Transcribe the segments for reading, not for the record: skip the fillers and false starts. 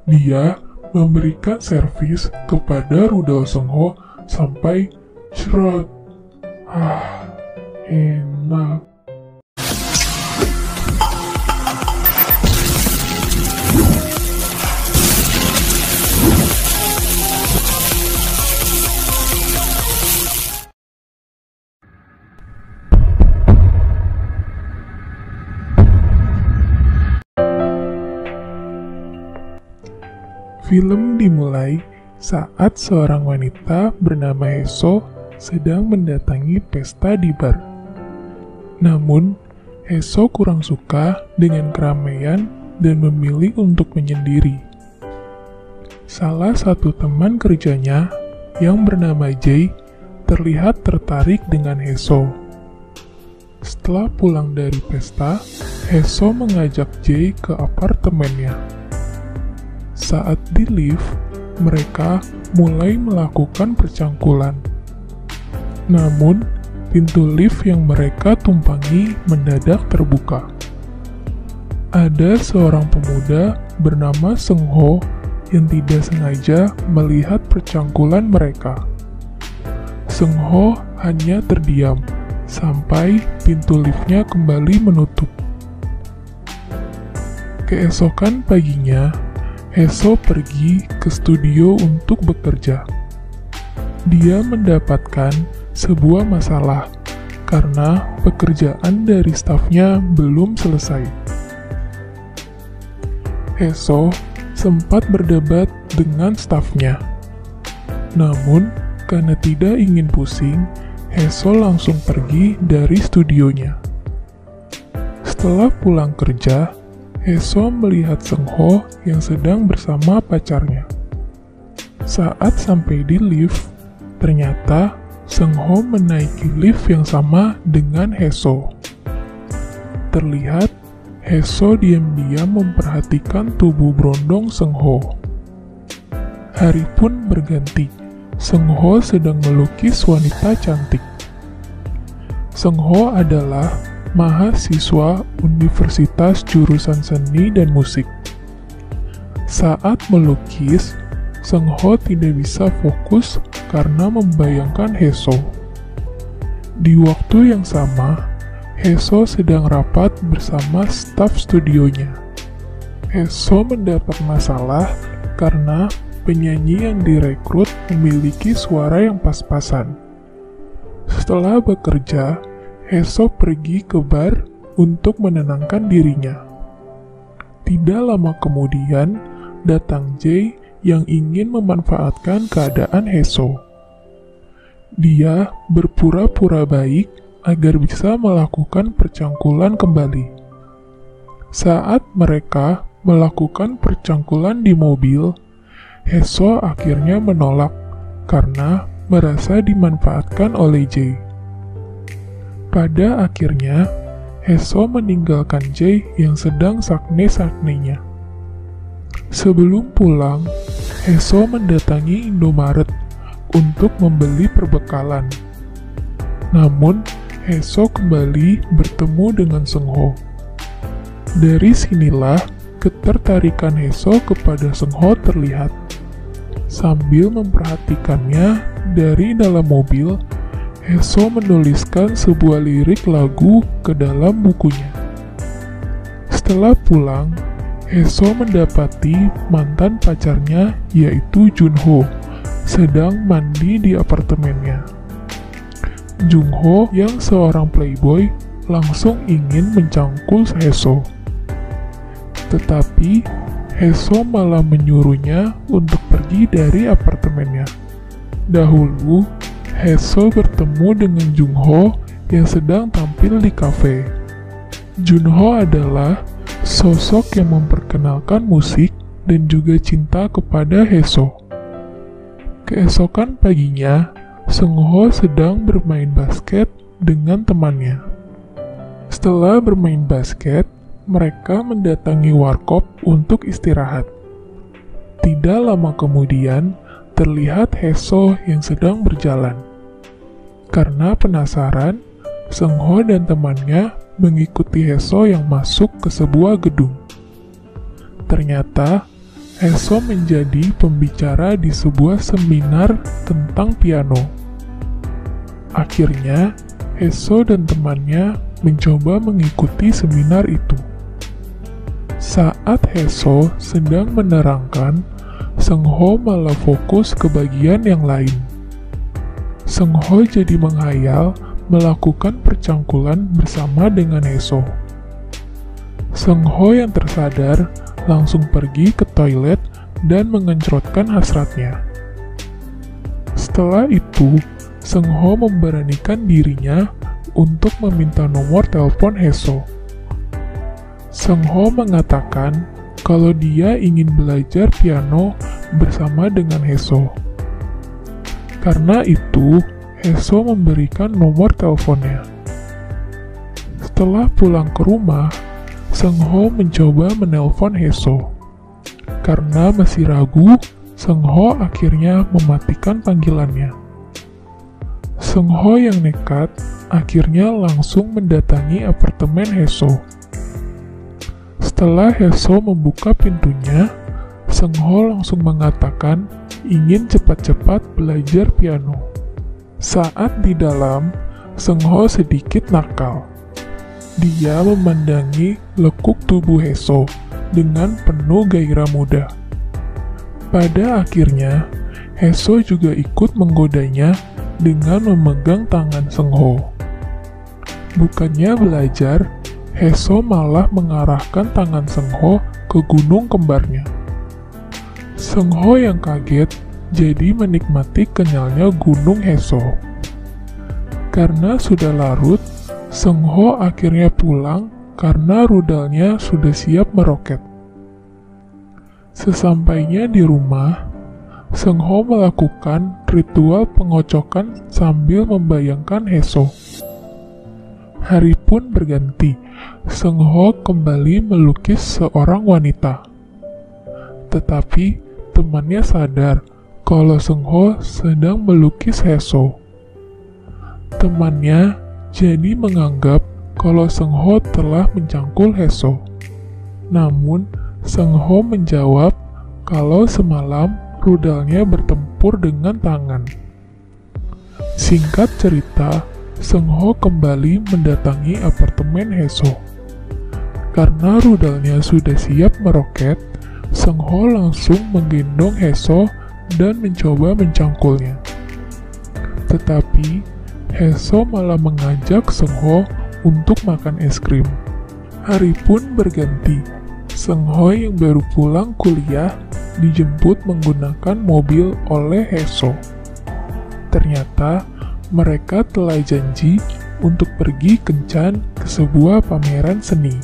Dia memberikan servis kepada rudal Seungho sampai cerot. Enak. Film dimulai saat seorang wanita bernama Haeseo sedang mendatangi pesta di bar. Namun, Haeseo kurang suka dengan keramaian dan memilih untuk menyendiri. Salah satu teman kerjanya yang bernama Jae terlihat tertarik dengan Haeseo. Setelah pulang dari pesta, Haeseo mengajak Jae ke apartemennya. Saat di lift, mereka mulai melakukan percangkulan. Namun, pintu lift yang mereka tumpangi mendadak terbuka. Ada seorang pemuda bernama Seungho yang tidak sengaja melihat percangkulan mereka. Seungho hanya terdiam sampai pintu liftnya kembali menutup. Keesokan paginya, Haeseo pergi ke studio untuk bekerja. Dia mendapatkan sebuah masalah karena pekerjaan dari stafnya belum selesai. Haeseo sempat berdebat dengan stafnya. Namun, karena tidak ingin pusing, Haeseo langsung pergi dari studionya. Setelah pulang kerja, Haeseo melihat Seungho yang sedang bersama pacarnya. Saat sampai di lift, ternyata Seungho menaiki lift yang sama dengan Haeseo. Terlihat Haeseo diam-diam memperhatikan tubuh berondong Seungho. Hari pun berganti. Seungho sedang melukis wanita cantik. Seungho adalah mahasiswa Universitas Jurusan Seni dan Musik. Saat melukis, Seungho tidak bisa fokus karena membayangkan Haeseo. Di waktu yang sama, Haeseo sedang rapat bersama staf studionya. Haeseo mendapat masalah karena penyanyi yang direkrut memiliki suara yang pas-pasan. Setelah bekerja, Haeseo pergi ke bar untuk menenangkan dirinya. Tidak lama kemudian, datang Jae yang ingin memanfaatkan keadaan Haeseo. Dia berpura-pura baik agar bisa melakukan percangkulan kembali. Saat mereka melakukan percangkulan di mobil, Haeseo akhirnya menolak karena merasa dimanfaatkan oleh Jae. Pada akhirnya, Haeseo meninggalkan Jae yang sedang sakne-saknenya. Sebelum pulang, Haeseo mendatangi Indomaret untuk membeli perbekalan. Namun, Haeseo kembali bertemu dengan Seungho. Dari sinilah ketertarikan Haeseo kepada Seungho terlihat. Sambil memperhatikannya dari dalam mobil, Haeseo menuliskan sebuah lirik lagu ke dalam bukunya. Setelah pulang, Haeseo mendapati mantan pacarnya yaitu Junho sedang mandi di apartemennya. Junho yang seorang playboy langsung ingin mencangkul Haeseo. Tetapi Haeseo malah menyuruhnya untuk pergi dari apartemennya. Dahulu, Haeseo bertemu dengan Junho yang sedang tampil di kafe. Junho adalah sosok yang memperkenalkan musik dan juga cinta kepada Haeseo. Keesokan paginya, Seungho sedang bermain basket dengan temannya. Setelah bermain basket, mereka mendatangi warkop untuk istirahat. Tidak lama kemudian, terlihat Haeseo yang sedang berjalan. Karena penasaran, Seungho dan temannya mengikuti Haeseo yang masuk ke sebuah gedung. Ternyata, Heso menjadi pembicara di sebuah seminar tentang piano. Akhirnya, Heso dan temannya mencoba mengikuti seminar itu. Saat Heso sedang menerangkan, Seungho malah fokus ke bagian yang lain. Seungho jadi menghayal melakukan percangkulan bersama dengan Heso. Seungho yang tersadar langsung pergi ke toilet dan mengencrotkan hasratnya. Setelah itu, Seungho memberanikan dirinya untuk meminta nomor telepon Heso. Seungho mengatakan kalau dia ingin belajar piano bersama dengan Heso. Karena itu, Heso memberikan nomor teleponnya. Setelah pulang ke rumah, Seungho mencoba menelpon Heso. Karena masih ragu, Seungho akhirnya mematikan panggilannya. Seungho yang nekat akhirnya langsung mendatangi apartemen Heso. Setelah Heso membuka pintunya, Seungho langsung mengatakan ingin cepat-cepat belajar piano. Saat di dalam, Seungho sedikit nakal. Dia memandangi lekuk tubuh Heso dengan penuh gairah muda. Pada akhirnya, Heso juga ikut menggodanya dengan memegang tangan Seungho. Bukannya belajar, Heso malah mengarahkan tangan Seungho ke gunung kembarnya. Seungho yang kaget jadi menikmati kenyalnya gunung Heso. Karena sudah larut, Seungho akhirnya pulang karena rudalnya sudah siap meroket. Sesampainya di rumah, Seungho melakukan ritual pengocokan sambil membayangkan Heso. Hari pun berganti. Seungho kembali melukis seorang wanita. Tetapi temannya sadar kalau Seungho sedang melukis Heso. Temannya jadi menganggap kalau Seungho telah mencangkul Heso. Namun, Seungho menjawab kalau semalam rudalnya bertempur dengan tangan. Singkat cerita, Seungho kembali mendatangi apartemen Heso. Karena rudalnya sudah siap meroket, Seungho langsung menggendong Heso dan mencoba mencangkulnya. Tetapi, Heso malah mengajak Seungho untuk makan es krim. Hari pun berganti. Seungho yang baru pulang kuliah dijemput menggunakan mobil oleh Heso. Ternyata, mereka telah janji untuk pergi kencan ke sebuah pameran seni.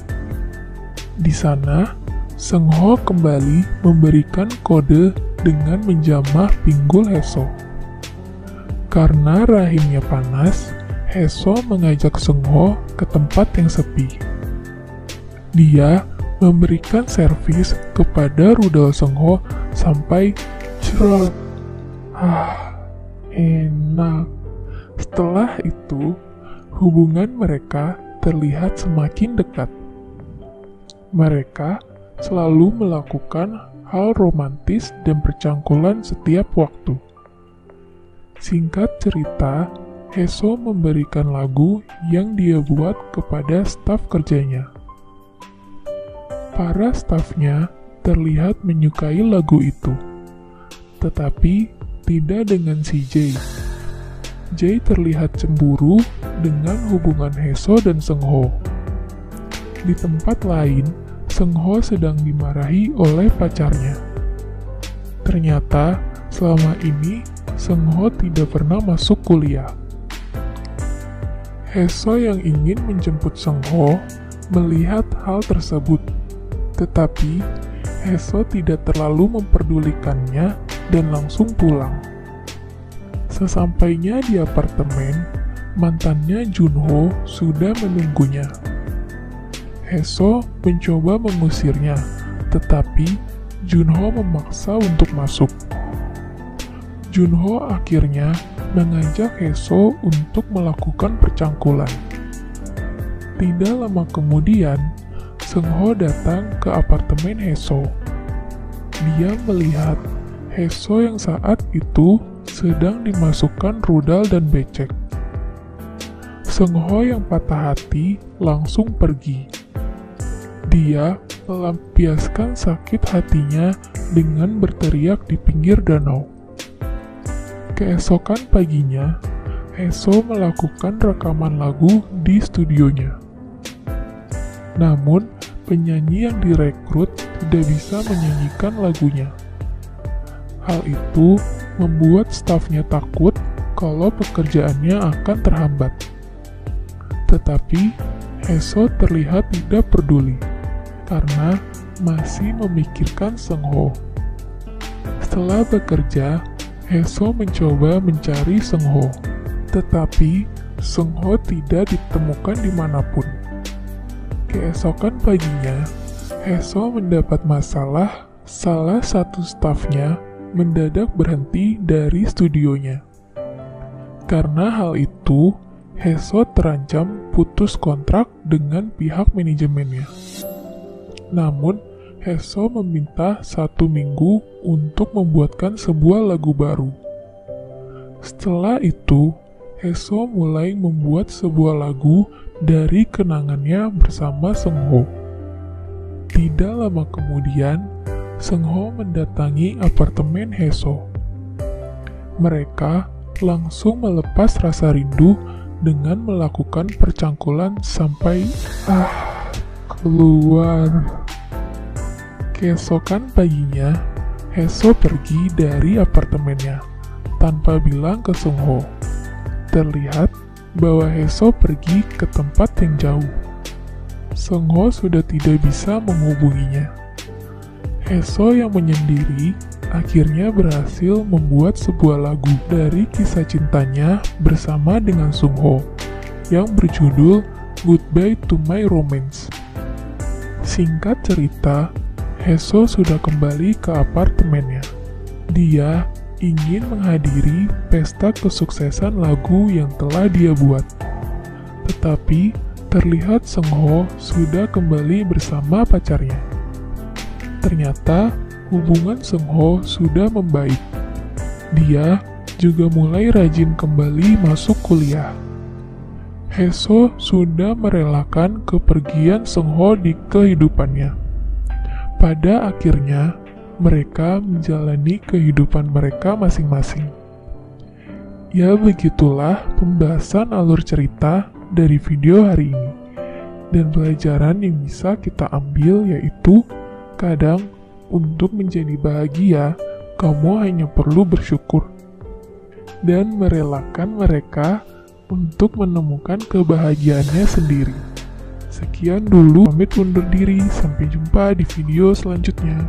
Di sana, Seungho kembali memberikan kode dengan menjamah pinggul Heso. Karena rahimnya panas, Heso mengajak Seungho ke tempat yang sepi. Dia memberikan servis kepada rudal Seungho sampai cerot. Enak. Setelah itu, hubungan mereka terlihat semakin dekat. Mereka selalu melakukan hal romantis dan percangkulan setiap waktu. Singkat cerita, Heso memberikan lagu yang dia buat kepada staf kerjanya. Para stafnya terlihat menyukai lagu itu, tetapi tidak dengan si Jae. Jae terlihat cemburu dengan hubungan Heso dan Seungho. Di tempat lain, Seungho sedang dimarahi oleh pacarnya. Ternyata, selama ini Seungho tidak pernah masuk kuliah. Heso yang ingin menjemput Seungho melihat hal tersebut, tetapi Heso tidak terlalu memperdulikannya dan langsung pulang. Sesampainya di apartemen, mantannya Junho sudah menunggunya. Heso mencoba mengusirnya, tetapi Junho memaksa untuk masuk. Junho akhirnya mengajak Heso untuk melakukan percangkulan. Tidak lama kemudian, Seungho datang ke apartemen Heso. dia melihat Heso yang saat itu sedang dimasukkan rudal dan becek. Seungho yang patah hati langsung pergi. Dia melampiaskan sakit hatinya dengan berteriak di pinggir danau. Keesokan paginya, Heso melakukan rekaman lagu di studionya. Namun, penyanyi yang direkrut tidak bisa menyanyikan lagunya. Hal itu membuat stafnya takut kalau pekerjaannya akan terhambat. Tetapi, Heso terlihat tidak peduli, karena masih memikirkan Seungho. Setelah bekerja, Heso mencoba mencari Seungho, tetapi Seungho tidak ditemukan dimanapun. Keesokan paginya, Heso mendapat masalah. Salah satu stafnya mendadak berhenti dari studionya. Karena hal itu, Heso terancam putus kontrak dengan pihak manajemennya. Namun, Heso meminta 1 minggu untuk membuatkan sebuah lagu baru. Setelah itu, Heso mulai membuat sebuah lagu dari kenangannya bersama Seungho. Tidak lama kemudian, Seungho mendatangi apartemen Heso. Mereka langsung melepas rasa rindu dengan melakukan percangkulan sampai keluar. Keesokan paginya, Heso pergi dari apartemennya tanpa bilang ke Seungho. Terlihat bahwa Heso pergi ke tempat yang jauh. Seungho sudah tidak bisa menghubunginya. Heso yang menyendiri akhirnya berhasil membuat sebuah lagu dari kisah cintanya bersama dengan Seungho yang berjudul Goodbye to My Romance. Singkat cerita, Heso sudah kembali ke apartemennya. Dia ingin menghadiri pesta kesuksesan lagu yang telah dia buat. Tetapi, terlihat Seungho sudah kembali bersama pacarnya. Ternyata, hubungan Seungho sudah membaik. Dia juga mulai rajin kembali masuk kuliah. Heso sudah merelakan kepergian Seungho di kehidupannya. Pada akhirnya, mereka menjalani kehidupan mereka masing-masing. Ya, begitulah pembahasan alur cerita dari video hari ini. Dan pelajaran yang bisa kita ambil yaitu, kadang untuk menjadi bahagia, kamu hanya perlu bersyukur dan merelakan mereka untuk menemukan kebahagiaannya sendiri. Sekian dulu, pamit undur diri, sampai jumpa di video selanjutnya.